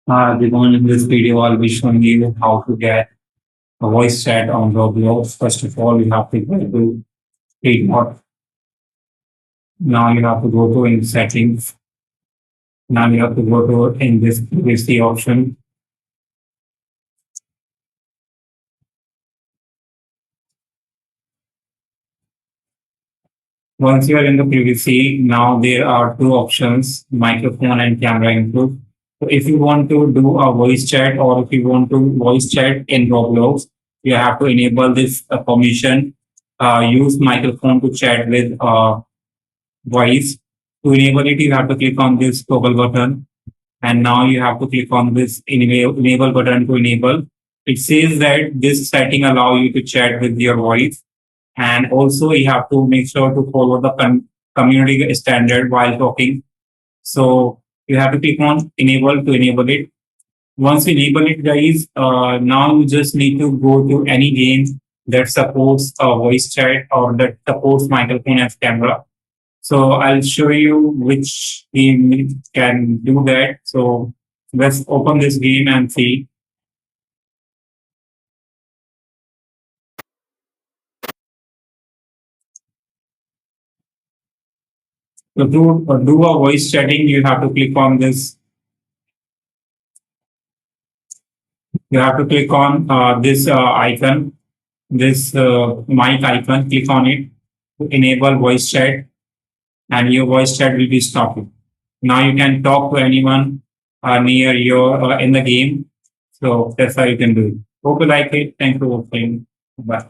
Everyone, in this video, I'll be showing you how to get a voice chat on Roblox. First of all, you have to go to Keyboard. Now you have to go to in settings. Now you have to go to in this privacy option. Once you are in the privacy, now there are two options, microphone and camera input. So if you want to do a voice chat or if you want to voice chat in Roblox, you have to enable this permission. Use microphone to chat with voice. To enable it, you have to click on this toggle button, and now you have to click on this enable button to enable. It says that this setting allow you to chat with your voice, and also you have to make sure to follow the community standard while talking. So you have to click on enable to enable it. Once you enable it, guys, now you just need to go to any game that supports a voice chat or that supports microphone as camera. So I'll show you which game can do that. So let's open this game and see. So to do a voice chatting, you have to click on this. You have to click on this icon, this mic icon. Click on it to enable voice chat, and your voice chat will be stopped. Now you can talk to anyone near your in the game. So that's how you can do it. Hope you like it. Thank you for watching. Bye.